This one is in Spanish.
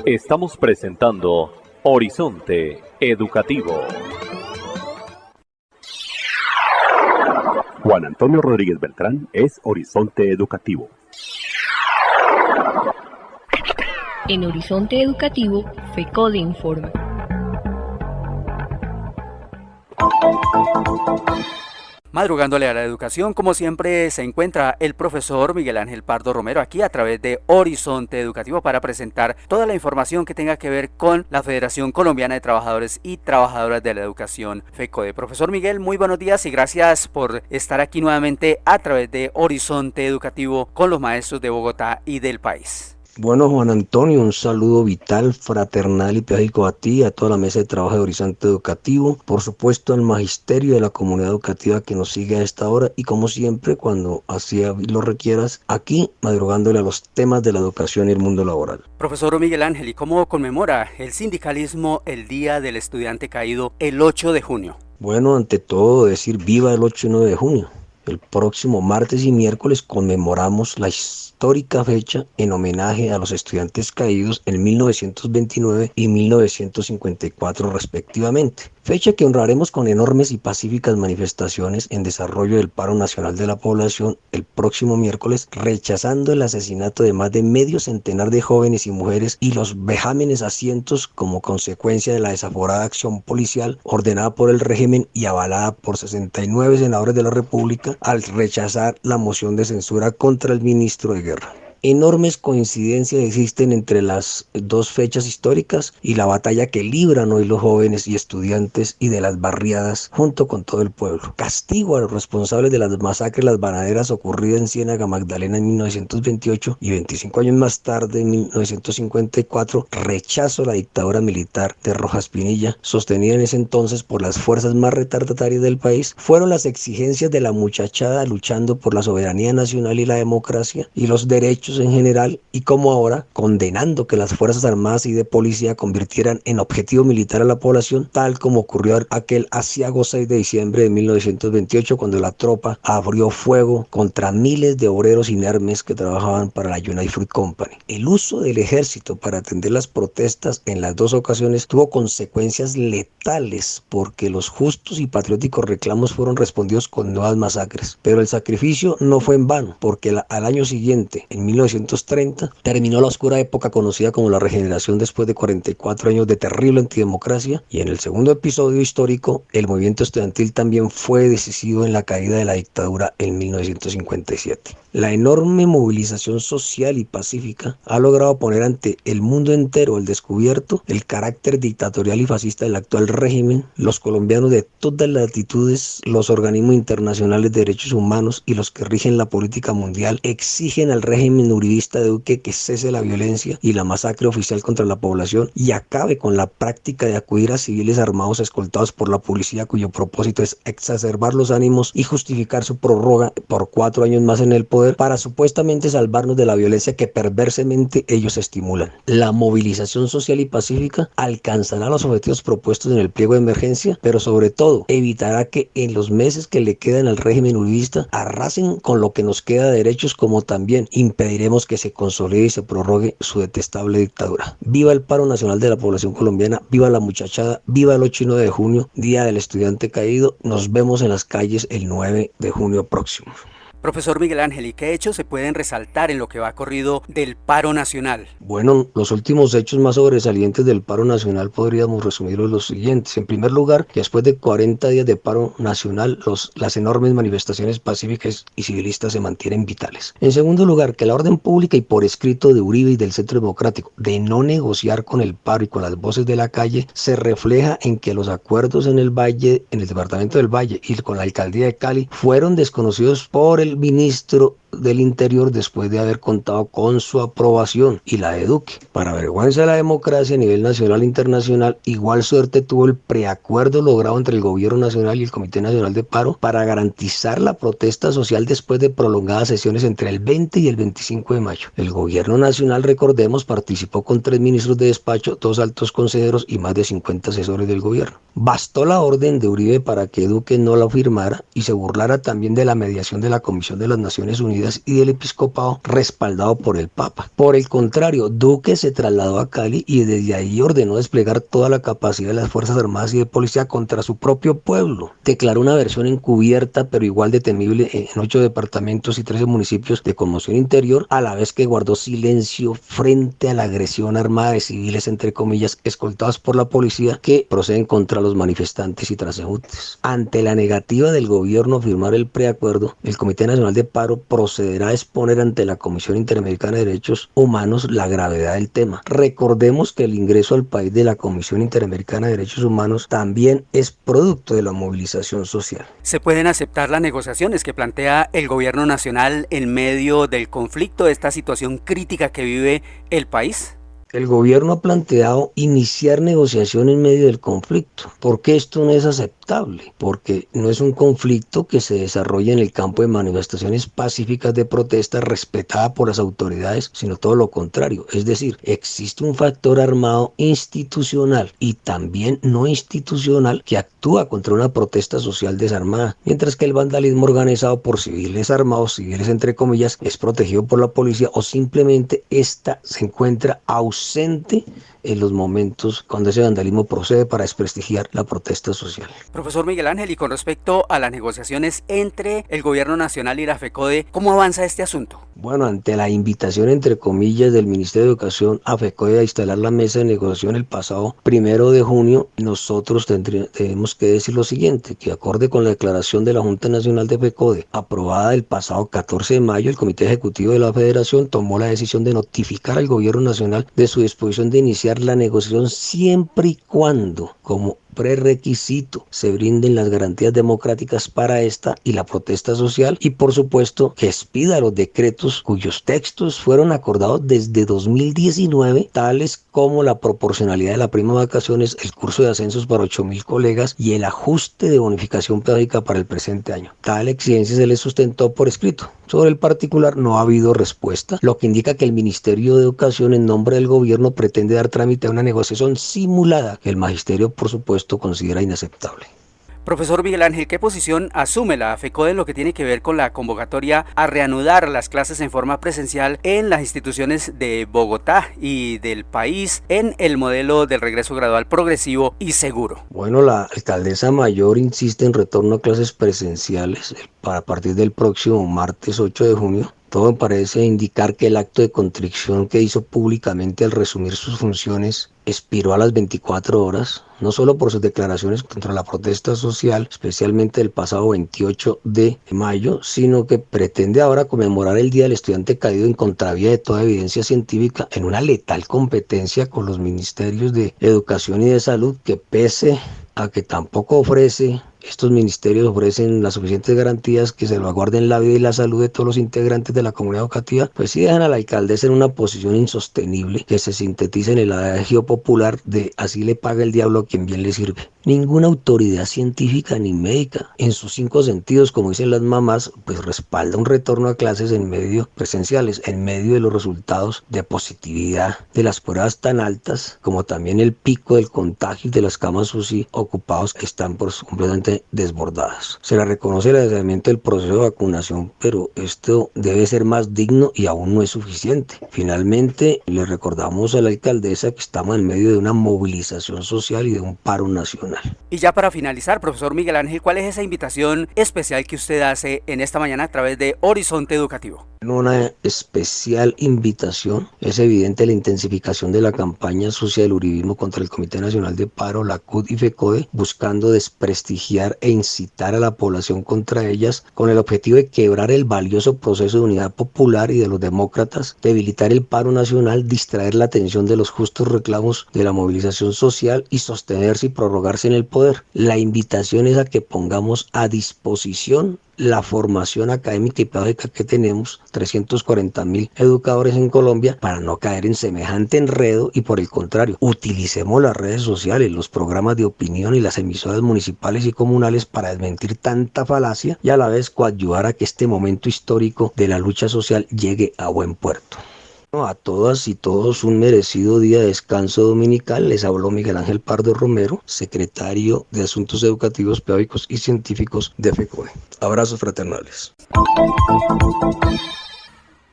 Estamos presentando Horizonte Educativo. Juan Antonio Rodríguez Beltrán es Horizonte Educativo. En Horizonte Educativo, FECODE informa. Madrugándole a la educación, como siempre, se encuentra el profesor Miguel Ángel Pardo Romero aquí a través de Horizonte Educativo para presentar toda la información que tenga que ver con la Federación Colombiana de Trabajadores y Trabajadoras de la Educación, FECODE. Profesor Miguel, muy buenos días y gracias por estar aquí nuevamente a través de Horizonte Educativo con los maestros de Bogotá y del país. Bueno, Juan Antonio, un saludo vital, fraternal y pedagógico a ti, a toda la mesa de trabajo de Horizonte Educativo, por supuesto al magisterio de la comunidad educativa que nos sigue a esta hora y como siempre, cuando así lo requieras, aquí madrugándole a los temas de la educación y el mundo laboral. Profesor Miguel Ángel, ¿y cómo conmemora el sindicalismo el Día del Estudiante Caído el 8 de junio? Bueno, ante todo decir viva el 8 y 9 de junio. El próximo martes y miércoles conmemoramos la histórica fecha en homenaje a los estudiantes caídos en 1929 y 1954 respectivamente. Fecha que honraremos con enormes y pacíficas manifestaciones en desarrollo del paro nacional de la población el próximo miércoles, rechazando el asesinato de más de medio centenar de jóvenes y mujeres y los vejámenes a cientos como consecuencia de la desaforada acción policial ordenada por el régimen y avalada por 69 senadores de la República al rechazar la moción de censura contra el ministro de Guerra. Enormes coincidencias existen entre las dos fechas históricas y la batalla que libran hoy los jóvenes y estudiantes y de las barriadas junto con todo el pueblo. Castigo a los responsables de las masacres Las Banaderas ocurridas en Ciénaga Magdalena en 1928 y 25 años más tarde, en 1954, rechazo a la dictadura militar de Rojas Pinilla, sostenida en ese entonces por las fuerzas más retardatarias del país, fueron las exigencias de la muchachada luchando por la soberanía nacional y la democracia y los derechos en general, y como ahora condenando que las fuerzas armadas y de policía convirtieran en objetivo militar a la población, tal como ocurrió aquel asiago 6 de diciembre de 1928 cuando la tropa abrió fuego contra miles de obreros inermes que trabajaban para la United Fruit Company. El uso del ejército para atender las protestas en las dos ocasiones tuvo consecuencias letales porque los justos y patrióticos reclamos fueron respondidos con nuevas masacres, pero el sacrificio no fue en vano porque al año siguiente, en 1930, terminó la oscura época conocida como la regeneración después de 44 años de terrible antidemocracia, y en el segundo episodio histórico, el movimiento estudiantil también fue decisivo en la caída de la dictadura en 1957. La enorme movilización social y pacífica ha logrado poner ante el mundo entero al descubierto el carácter dictatorial y fascista del actual régimen. Los colombianos de todas las latitudes, los organismos internacionales de derechos humanos y los que rigen la política mundial exigen al régimen uribista de Duque que cese la violencia y la masacre oficial contra la población y acabe con la práctica de acudir a civiles armados escoltados por la policía, cuyo propósito es exacerbar los ánimos y justificar su prórroga por 4 años más en el poder para supuestamente salvarnos de la violencia que perversamente ellos estimulan. La movilización social y pacífica alcanzará los objetivos propuestos en el pliego de emergencia, pero sobre todo evitará que en los meses que le quedan al régimen uribista arrasen con lo que nos queda de derechos, como también impediremos que se consolide y se prorrogue su detestable dictadura. Viva el paro nacional de la población colombiana, viva la muchachada, viva el 8 y 9 de junio, Día del Estudiante Caído. Nos vemos en las calles el 9 de junio próximo. Profesor Miguel Ángel, ¿y qué hechos se pueden resaltar en lo que va corrido del paro nacional? Bueno, los últimos hechos más sobresalientes del paro nacional podríamos resumirlos los siguientes. En primer lugar, después de 40 días de paro nacional, las enormes manifestaciones pacíficas y civilistas se mantienen vitales. En segundo lugar, que la orden pública y por escrito de Uribe y del Centro Democrático de no negociar con el paro y con las voces de la calle se refleja en que los acuerdos en el Valle, en el departamento del Valle y con la alcaldía de Cali fueron desconocidos por el ministro del Interior después de haber contado con su aprobación y la de Duque. Para vergüenza de la democracia a nivel nacional e internacional, igual suerte tuvo el preacuerdo logrado entre el Gobierno Nacional y el Comité Nacional de Paro para garantizar la protesta social después de prolongadas sesiones entre el 20 y el 25 de mayo. El Gobierno Nacional, recordemos, participó con 3 ministros de despacho, 2 altos consejeros y más de 50 asesores del gobierno. Bastó la orden de Uribe para que Duque no la firmara y se burlara también de la mediación de la Comisión de las Naciones Unidas Unidas y del episcopado respaldado por el Papa. Por el contrario, Duque se trasladó a Cali y desde ahí ordenó desplegar toda la capacidad de las Fuerzas Armadas y de Policía contra su propio pueblo. Declaró una versión encubierta pero igual de temible en 8 departamentos y 13 municipios de conmoción interior, a la vez que guardó silencio frente a la agresión armada de civiles, entre comillas, escoltados por la policía que proceden contra los manifestantes y transeúntes. Ante la negativa del gobierno a firmar el preacuerdo, el Comité Nacional de Paro procederá a exponer ante la Comisión Interamericana de Derechos Humanos la gravedad del tema. Recordemos que el ingreso al país de la Comisión Interamericana de Derechos Humanos también es producto de la movilización social. ¿Se pueden aceptar las negociaciones que plantea el gobierno nacional en medio del conflicto, de esta situación crítica que vive el país? El gobierno ha planteado iniciar negociación en medio del conflicto. ¿Por qué esto no es aceptable? Porque no es un conflicto que se desarrolla en el campo de manifestaciones pacíficas de protesta respetada por las autoridades, sino todo lo contrario. Es decir, existe un factor armado institucional y también no institucional que actúa contra una protesta social desarmada, mientras que el vandalismo organizado por civiles armados, civiles entre comillas, es protegido por la policía o simplemente ésta se encuentra ausente en los momentos cuando ese vandalismo procede para desprestigiar la protesta social. Profesor Miguel Ángel, y con respecto a las negociaciones entre el gobierno nacional y la FECODE, ¿cómo avanza este asunto? Bueno, ante la invitación entre comillas del Ministerio de Educación a FECODE a instalar la mesa de negociación el pasado 1 de junio, nosotros tenemos que decir lo siguiente, que acorde con la declaración de la Junta Nacional de FECODE aprobada el pasado 14 de mayo, el Comité Ejecutivo de la Federación tomó la decisión de notificar al gobierno nacional de su disposición de iniciar la negociación siempre y cuando, como prerequisito, se brinden las garantías democráticas para esta y la protesta social, y por supuesto que expida los decretos cuyos textos fueron acordados desde 2019, tales como la proporcionalidad de la prima de vacaciones, el curso de ascensos para 8.000 colegas y el ajuste de bonificación pedagógica para el presente año. Tal exigencia se le sustentó por escrito. Sobre el particular no ha habido respuesta, lo que indica que el Ministerio de Educación en nombre del gobierno pretende dar trámite a una negociación simulada que el magisterio por supuesto considera inaceptable. Profesor Miguel Ángel, ¿qué posición asume la FECODE en lo que tiene que ver con la convocatoria a reanudar las clases en forma presencial en las instituciones de Bogotá y del país en el modelo del regreso gradual progresivo y seguro? Bueno, la alcaldesa mayor insiste en retorno a clases presenciales a partir del próximo martes 8 de junio. Todo parece indicar que el acto de contrición que hizo públicamente al resumir sus funciones expiró a las 24 horas, no solo por sus declaraciones contra la protesta social, especialmente el pasado 28 de mayo, sino que pretende ahora conmemorar el Día del Estudiante Caído en contravía de toda evidencia científica en una letal competencia con los ministerios de Educación y de Salud, que pese a que tampoco estos ministerios ofrecen las suficientes garantías que salvaguarden la vida y la salud de todos los integrantes de la comunidad educativa, pues sí dejan a la alcaldesa en una posición insostenible que se sintetiza en el adagio popular de así le paga el diablo a quien bien le sirve. Ninguna autoridad científica ni médica, en sus 5 sentidos, como dicen las mamás, pues respalda un retorno a clases presenciales, en medio de los resultados de positividad de las pruebas tan altas, como también el pico del contagio de las camas UCI ocupados que están completamente desbordadas. Se le reconoce el adelantamiento del proceso de vacunación, pero esto debe ser más digno y aún no es suficiente. Finalmente, le recordamos a la alcaldesa que estamos en medio de una movilización social y de un paro nacional. Y ya para finalizar, profesor Miguel Ángel, ¿cuál es esa invitación especial que usted hace en esta mañana a través de Horizonte Educativo? Una especial invitación. Es evidente la intensificación de la campaña sucia del uribismo contra el Comité Nacional de Paro, la CUT y FECODE, buscando desprestigiar e incitar a la población contra ellas con el objetivo de quebrar el valioso proceso de unidad popular y de los demócratas, debilitar el paro nacional, distraer la atención de los justos reclamos de la movilización social y sostenerse y prorrogarse en el poder. La invitación es a que pongamos a disposición la formación académica y pedagógica que tenemos, 340.000 educadores en Colombia, para no caer en semejante enredo y por el contrario, utilicemos las redes sociales, los programas de opinión y las emisoras municipales y comunales para desmentir tanta falacia y a la vez coadyuvar a que este momento histórico de la lucha social llegue a buen puerto. A todas y todos un merecido día de descanso dominical. Les habló Miguel Ángel Pardo Romero, secretario de Asuntos Educativos, Pedagógicos y Científicos de FECODE. Abrazos fraternales.